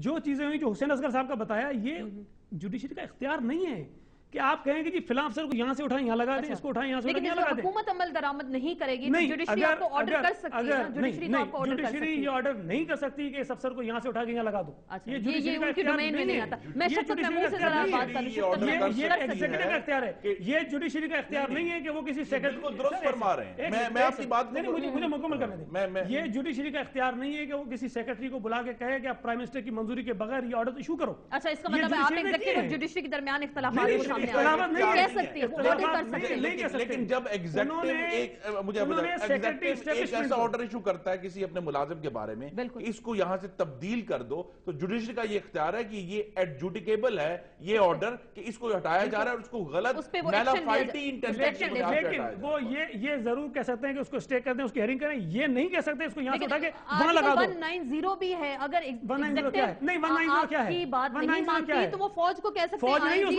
جو چیزیں ہوئی جو حسین اصغر صاحب کا بتایا یہ جوڈیشری کا اختیار نہیں ہے کہ آپ کہیں کہ جی فلاں افسر کو یہاں سے اٹھائیں یہاں لگا دیں، اس کو اٹھائیں یہاں سے اٹھائیں یہاں لگا دیں. حکومت عمل درآمد نہیں کرے گی تو جوڈیشری آپ کو آرڈر کر سکتی ہے، جوڈیشری یہ آرڈر نہیں کر سکتی کہ اس افسر کو یہاں سے اٹھا کے یہاں لگا دو. یہ جوڈیشری کا اختیار نہیں ہے. میں شفقت محمود سے ذرا بات کروں. یہ ایگزیکٹو کا اختیار ہے، یہ جوڈیشری کا اختیار نہیں ہے کہ وہ کسی سیکرٹری کو درست فرما رہے ہیں. میں آپ کی بات مجھے مکمل کرنے دیں. یہ جوڈیشری کا اختیار نہیں ہے کہ وہ کسی سیکرٹری کو بلا کے کہے کہ آپ پرائم منسٹر کی منظوری کے بغیر یہ آرڈر ایشو کرو. اچھا، اس کا مطلب ہے آپ ایگزیکٹو اور جوڈیشری کے درمیان اختلافات کو سامنے آ رہے ہیں. کہہ سکتی ہے لیکن جب ایگزیکٹو ایک ایسا آرڈر ایشو کرتا ہے کسی اپنے ملازم کے بارے میں اس کو یہاں سے تبدیل کر دو تو جوڈیشری کا یہ اختیار ہے کہ یہ ایڈجوڈیکیبل ہے یہ آرڈر کہ اس کو ہٹایا جا رہا ہے اور اس کو غلط میلافائٹی انٹرسٹ. لیکن وہ یہ ضرور کہہ سکتے ہیں کہ اس کو اسٹے کر دیں، اس کی ہیئرنگ کریں. یہ نہیں کہہ سکتے اس کو یہاں سے اٹھا کے وہاں لگا دو. 190 بھی ہے، اگر 190 کیا ہے؟ نہیں 190 کیا ہے؟ کی بات نہیں مانتی تو وہ فوج کو کہہ سکتے ہیں. فوج نہیں، اس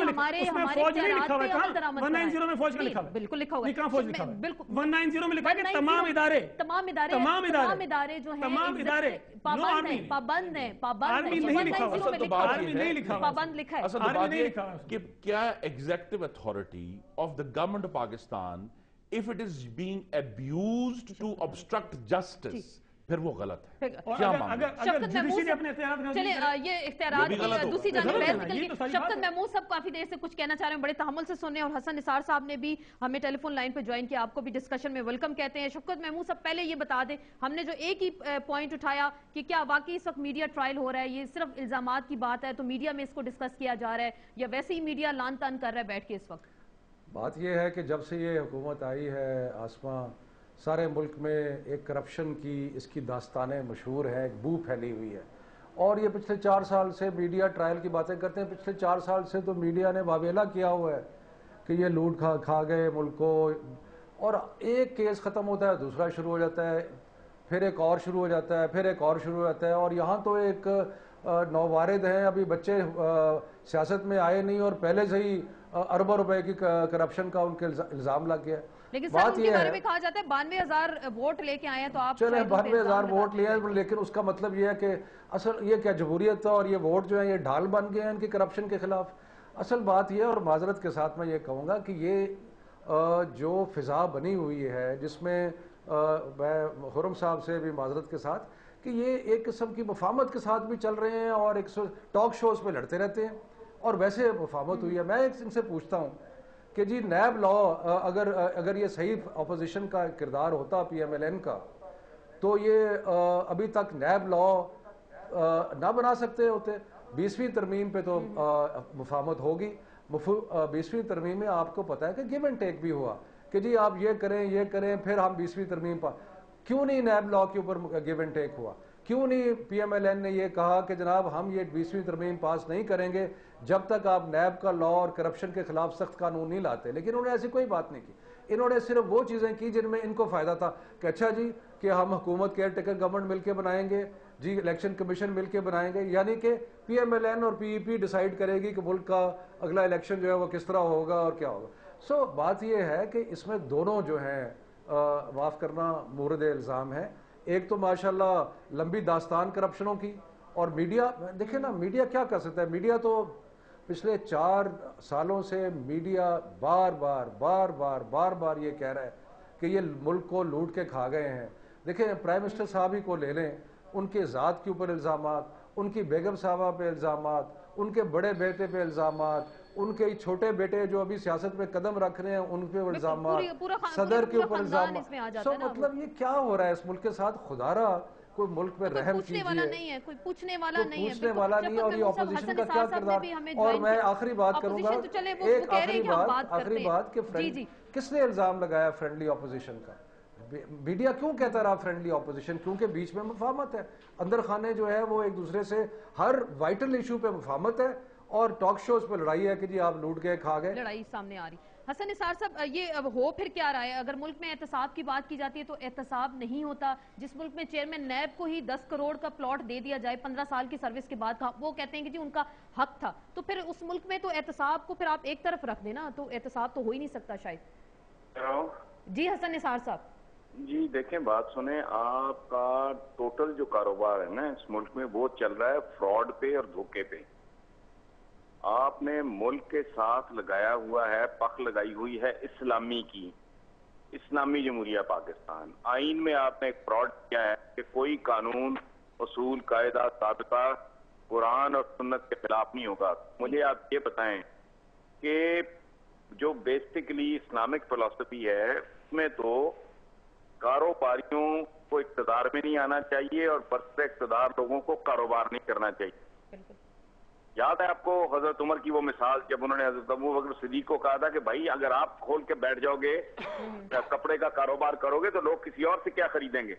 میں فوج نہیں لکھا ہوا ہے. 190 میں فوج کا لکھا ہوا ہے. بالکل لکھا ہوا ہے. کہاں فوج لکھا ہوا ہے؟ 190 میں لکھا ہے کہ تمام ادارے جو ہیں پابند ہیں. آرمی نہیں لکھا ہوا، آرمی نہیں لکھا ہوا، پابند لکھا ہے. اصل بات یہ کہ کیا executive authority of the government of Pakistan if it is being abused to obstruct justice پھر وہ غلط ہے. کیا چلیں یہ اختیارات دوسری جانب بحث نکل گئی. شفقت محمود صاحب کافی دیر سے کچھ کہنا چاہ رہے ہیں، بڑے تحمل سے سننے، اور حسن نثار صاحب نے بھی ہمیں ٹیلی فون لائن پہ جوائن کیا. آپ کو بھی ڈسکشن میں ویلکم کہتے ہیں. شفقت محمود صاحب پہلے یہ بتا دیں، ہم نے جو ایک ہی پوائنٹ اٹھایا کہ کیا واقعی اس وقت میڈیا ٹرائل ہو رہا ہے، یہ صرف الزامات کی بات ہے تو میڈیا میں اس کو ڈسکس کیا جا رہا ہے یا ویسے ہی میڈیا لان تان کر رہا ہے بیٹھ کے اس وقت؟ بات یہ ہے کہ جب سے یہ حکومت آئی ہے آسماں، سارے ملک میں ایک کرپشن کی اس کی داستانیں مشہور ہیں، ایک بو پھیلی ہوئی ہے. اور یہ پچھلے 4 سال سے میڈیا ٹرائل کی باتیں کرتے ہیں. پچھلے 4 سال سے تو میڈیا نے واویلا کیا ہوا ہے کہ یہ لوٹ کھا گئے ملک کو، اور ایک کیس ختم ہوتا ہے دوسرا شروع ہو جاتا ہے، پھر ایک اور شروع ہو جاتا ہے، پھر ایک اور شروع ہو جاتا ہے. اور یہاں تو ایک نووارد ہیں، ابھی بچے سیاست میں آئے نہیں اور پہلے سے ہی اربوں روپے کی کرپشن کا ان کے الزام لگ گیا. لیکن سر ان کے بارے میں کہا جاتا ہے 92,000 ووٹ لے کے آئے ہیں تو آپ چلیں 92,000 ووٹ لے ہیں، لیکن اس کا مطلب یہ ہے کہ اصل یہ کیا جمہوریت تھا اور یہ ووٹ جو ہیں یہ ڈھال بن گئے ہیں ان کی کرپشن کے خلاف. اصل بات یہ، اور معذرت کے ساتھ میں یہ کہوں گا کہ یہ جو فضا بنی ہوئی ہے جس میں میں خرم صاحب سے بھی معذرت کے ساتھ کہ یہ ایک قسم کی مفاہمت کے ساتھ بھی چل رہے ہیں اور ایک ٹاک شوز پہ لڑتے رہتے ہیں اور ویسے مفاہمت ہوئی ہے. میں ان سے پوچھتا ہوں کہ جی نیب لا اگر یہ صحیح اپوزیشن کا کردار ہوتا پی ایم ایل این کا تو یہ ابھی تک نیب لا نہ بنا سکتے ہوتے. 20ویں ترمیم پہ تو مفاہمت ہوگی. 20ویں ترمیم میں آپ کو پتا ہے کہ گیو اینڈ ٹیک بھی ہوا کہ جی آپ یہ کریں پھر ہم 20ویں ترمیم پر کیوں نہیں نیب لا کے اوپر گیو اینڈ ٹیک ہوا؟ کیوں نہیں پی ایم ایل این نے یہ کہا کہ جناب ہم یہ 20ویں ترمیم پاس نہیں کریں گے جب تک آپ نیب کا لا اور کرپشن کے خلاف سخت قانون نہیں لاتے؟ لیکن انہوں نے ایسی کوئی بات نہیں کی. انہوں نے صرف وہ چیزیں کی جن میں ان کو فائدہ تھا کہ اچھا جی کہ ہم حکومت کیئر ٹیکر گورنمنٹ مل کے بنائیں گے جی، الیکشن کمیشن مل کے بنائیں گے، یعنی کہ پی ایم ایل این اور پی ای پی ڈیسائیڈ کرے گی کہ ملک کا اگلا الیکشن جو ہے وہ کس طرح ہوگا اور کیا ہوگا. سو بات یہ ہے کہ اس میں دونوں جو ہیں معاف کرنا مورد الزام ہے. ایک تو ماشاءاللہ لمبی داستان کرپشنوں کی، اور میڈیا دیکھیں نا میڈیا کیا کر سکتا ہے. میڈیا تو پچھلے 4 سالوں سے میڈیا بار بار یہ کہہ رہا ہے کہ یہ ملک کو لوٹ کے کھا گئے ہیں. دیکھیں پرائم منسٹر صاحب ہی کو لے لیں، ان کے ذات کے اوپر الزامات، ان کی بیگم صاحبہ پہ الزامات، ان کے بڑے بیٹے پہ الزامات، ان کے چھوٹے بیٹے جو ابھی سیاست میں قدم رکھ رہے ہیں ان پہ الزامات، صدر کے اوپر الزامات. سو مطلب یہ کیا ہو رہا ہے اس ملک کے ساتھ؟ خدا رہا کوئی ملک میں رحم کیجئے. کوئی پوچھنے والا نہیں ہے اور یہ اپوزیشن کا کیا کردار. اور میں آخری بات کروں گا، ایک آخری بات کہ کس نے الزام لگایا فرینڈلی اپوزیشن کا؟ میڈیا کیوں کہتا رہا فرینڈلی اپوزیشن؟ کیونکہ بیچ میں مفاہمت ہے. اندر خانے جو ہے وہ ایک دوسرے سے ہر وائٹل ایشو پہ مفاہمت ہے اور ٹاک شوز پہ لڑائی ہے کہ جی آپ لوٹ گئے کھا گئے. لڑائی سامنے آ رہی. حسن نثار صاحب یہ اب ہو پھر کیا رہا ہے؟ اگر ملک میں احتساب کی بات کی جاتی ہے تو احتساب نہیں ہوتا. جس ملک میں چیئرمین نیب کو ہی 10 کروڑ کا پلاٹ دے دیا جائے 15 سال کی سروس کے بعد، وہ کہتے ہیں کہ جی ان کا حق تھا، تو پھر اس ملک میں تو احتساب کو پھر آپ ایک طرف رکھ دینا، تو احتساب تو ہو ہی نہیں سکتا شاید. جی حسن نثار صاحب. جی دیکھیں بات سنیں، آپ کا ٹوٹل جو کاروبار ہے نا اس ملک میں وہ چل رہا ہے فراڈ پہ اور دھوکے پہ. آپ نے ملک کے ساتھ لگایا ہوا ہے، پخ لگائی ہوئی ہے اسلامی کی، اسلامی جمہوریہ پاکستان. آئین میں آپ نے ایک فراڈ کیا ہے کہ کوئی قانون، اصول، قاعدہ، ضابطہ قرآن اور سنت کے خلاف نہیں ہوگا. مجھے آپ یہ بتائیں کہ جو بیسیکلی اسلامک فلسفی ہے اس میں تو کاروباریوں کو اقتدار میں نہیں آنا چاہیے اور برسر اقتدار لوگوں کو کاروبار نہیں کرنا چاہیے. یاد ہے آپ کو حضرت عمر کی وہ مثال جب انہوں نے حضرت ابو بکر صدیق کو کہا تھا کہ بھائی اگر آپ کھول کے بیٹھ جاؤ گے کپڑے کا کاروبار کرو گے تو لوگ کسی اور سے کیا خریدیں گے.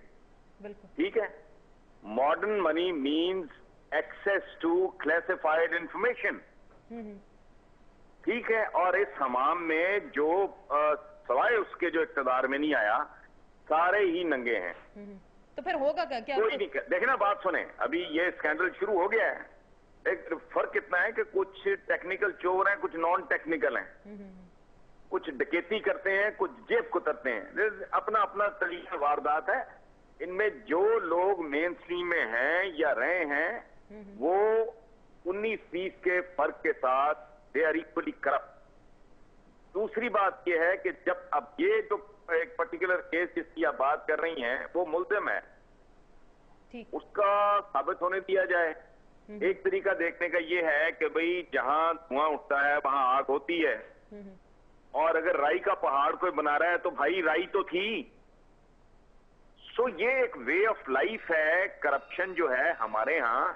ٹھیک ہے. Modern money means access to classified information. ٹھیک ہے. اور اس حمام میں جو سوائے اس کے جو اقتدار میں نہیں آیا سارے ہی ننگے ہیں. تو پھر ہوگا کیا؟ کوئی نہیں. دیکھنا بات سنیں، ابھی یہ اسکینڈل شروع ہو گیا ہے. ایک فرق اتنا ہے کہ کچھ ٹیکنیکل چور ہیں، کچھ نان ٹیکنیکل ہیں، کچھ ڈکیتی کرتے ہیں، کچھ جیب کترتے ہیں. اپنا اپنا طریقہ واردات ہے. ان میں جو لوگ مین سٹریم میں ہیں یا رہے ہیں وہ 19-20 کے فرق کے ساتھ دے آر ایکولی کرپٹ. دوسری بات یہ ہے کہ جب اب یہ جو ایک پرٹیکولر کیس جس کی آپ بات کر رہی ہیں وہ ملزم ہے، اس کا ثابت ہونے دیا جائے. ایک طریقہ دیکھنے کا یہ ہے کہ بھئی جہاں دھواں اٹھتا ہے وہاں آگ ہوتی ہے، اور اگر رائی کا پہاڑ کوئی بنا رہا ہے تو بھائی رائی تو تھی. سو یہ ایک وے آف لائف ہے. کرپشن جو ہے ہمارے ہاں،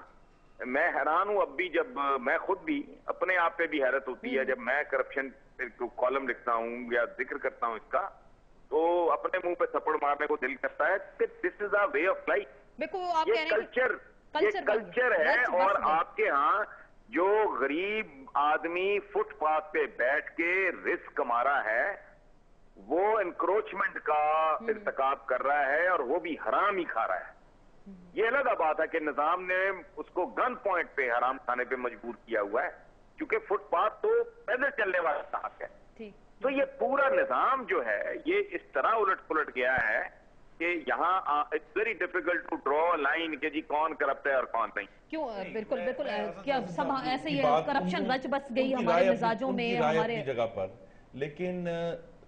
میں حیران ہوں اب بھی، جب میں خود بھی اپنے آپ پہ بھی حیرت ہوتی ہے جب میں کرپشن کالم لکھتا ہوں یا ذکر کرتا ہوں اس کا، تو اپنے منہ پہ تھپڑ مارنے کو دل کرتا ہے کہ دس از اے وے آف لائف. یہ کلچر ہے. اور آپ کے ہاں جو غریب آدمی فٹ پاتھ پہ بیٹھ کے رزق کما رہا ہے وہ انکروچمنٹ کا ارتکاب کر رہا ہے اور وہ بھی حرام ہی کھا رہا ہے. یہ الگ بات ہے کہ نظام نے اس کو گن پوائنٹ پہ حرام کھانے پہ مجبور کیا ہوا ہے، کیونکہ فٹ پاتھ تو پیدل چلنے والا حق ہے. تو یہ پورا نظام جو ہے یہ اس طرح الٹ پلٹ گیا ہے کہ یہاں it's very difficult to draw line کہ جی کون کرپٹ ہے اور کون نہیں. کیوں؟ بالکل بالکل. کیا سب ایسے ہی کرپشن رچ بس گئی ہمارے مزاجوں میں، ہمارے جگہ پر. لیکن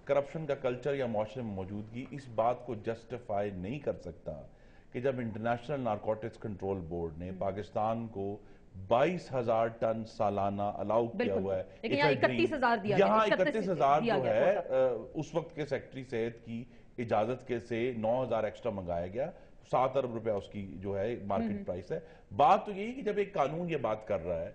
کرپشن کا کلچر یا معاشرے میں موجودگی اس بات کو جسٹیفائی نہیں کر سکتا کہ جب انٹرنیشنل نارکوٹکس کنٹرول بورڈ نے پاکستان کو 22,000 ٹن سالانہ الاؤ کیا ہوا ہے، یہاں 31,000 دیا گیا. یہاں 31,000 جو ہے اس وقت کے سیکٹری صحت کی اجازت کے سے 9,000 ایکسٹرا منگایا گیا. 7 ارب روپے اس کی جو ہے مارکیٹ پرائس ہے. بات تو یہی کہ جب ایک قانون یہ بات کر رہا ہے،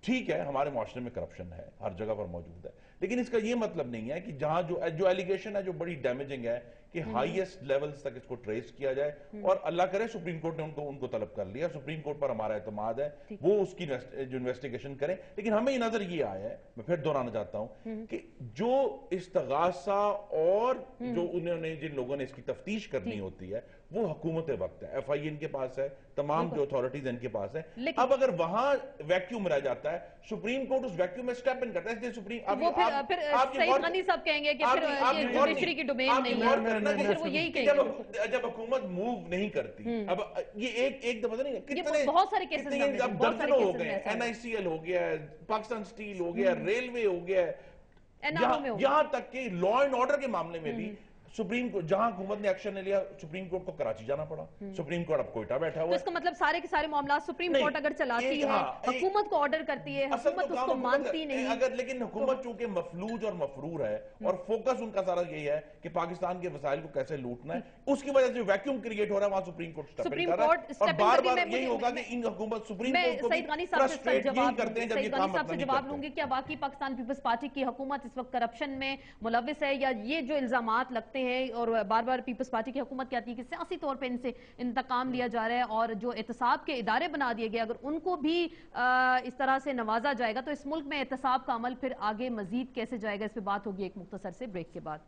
ٹھیک ہے ہمارے معاشرے میں کرپشن ہے، ہر جگہ پر موجود ہے، لیکن اس کا یہ مطلب نہیں ہے کہ جہاں جو ایلیگیشن ہے جو بڑی ڈیمیجنگ ہے کہ ہائیسٹ لیولز تک اس کو ٹریس کیا جائے. اور اللہ کرے سپریم کورٹ نے ان کو طلب کر لیا. سپریم کورٹ پر ہمارا اعتماد ہے، وہ اس کی جو انویسٹیگیشن کریں. لیکن ہمیں یہ نظر یہ آیا ہے، میں پھر دہرانا چاہتا ہوں کہ جو استغاثہ اور جو انہوں نے جن لوگوں نے اس کی تفتیش کرنی ہوتی ہے وہ حکومت وقت ہے، ایف آئی ان کے پاس ہے، تمام جو اتھارٹیز ان کے پاس ہے. اب اگر وہاں ویکیوم رہ جاتا ہے سپریم کورٹ اس ویکیوم میں سٹیپ ان کرتا ہے. پھر سعید غنی صاحب کہیں گے کہ پھر یہ جوڈیشری کی ڈومین نہیں ہے، پھر وہ یہی کہیں گے جب حکومت موو نہیں کرتی. اب یہ ایک دفعہ نہیں، کتنے بہت سارے کیسز ہیں، اب درجنوں ہو گئے. این آئی سی ایل ہو گیا ہے، پاکستان سٹیل ہو گیا ہے، ریلوے ہو گیا ہے، یہاں تک کہ لا اینڈ آرڈر کے معاملے میں بھی سپریم کورٹ جہاں حکومت نے ایکشن لیا سپریم کورٹ کو کراچی جانا پڑا. سپریم کورٹ اب کوئٹہ بیٹھا ہوا ہے. تو اس کا مطلب سارے کے سارے معاملات سپریم کورٹ اگر چلاتی ہے، حکومت کو آرڈر کرتی ہے، حکومت اس کو مانتی نہیں. اگر لیکن حکومت چونکہ مفلوج اور مفرور ہے اور فوکس ان کا سارا یہی ہے کہ پاکستان کے وسائل کو کیسے لوٹنا ہے، اس کی وجہ سے ویکیوم کریٹ ہو رہا ہے. وہاں سپریم کورٹ سٹیپ ان کر رہا ہے اور بار بار یہی ہوگا کہ ان حکومت سپریم کورٹ کو سعید غنی صاحب سے جواب لوں گی. کیا باقی پاکستان پیپلز پارٹی کی حکومت اس وقت کرپشن میں ملوث ہے، یا یہ جو الزامات لگتے ہیں اور بار بار پیپلز پارٹی کی حکومت کہتی ہے کہ سیاسی طور پہ ان سے انتقام لیا جا رہا ہے اور جو احتساب کے ادارے بنا دیے گئے اگر ان کو بھی اس طرح سے نوازا جائے گا تو اس ملک میں احتساب کا عمل پھر آگے مزید کیسے جائے گا؟ اس پہ بات ہوگی ایک مختصر سے بریک کے بعد.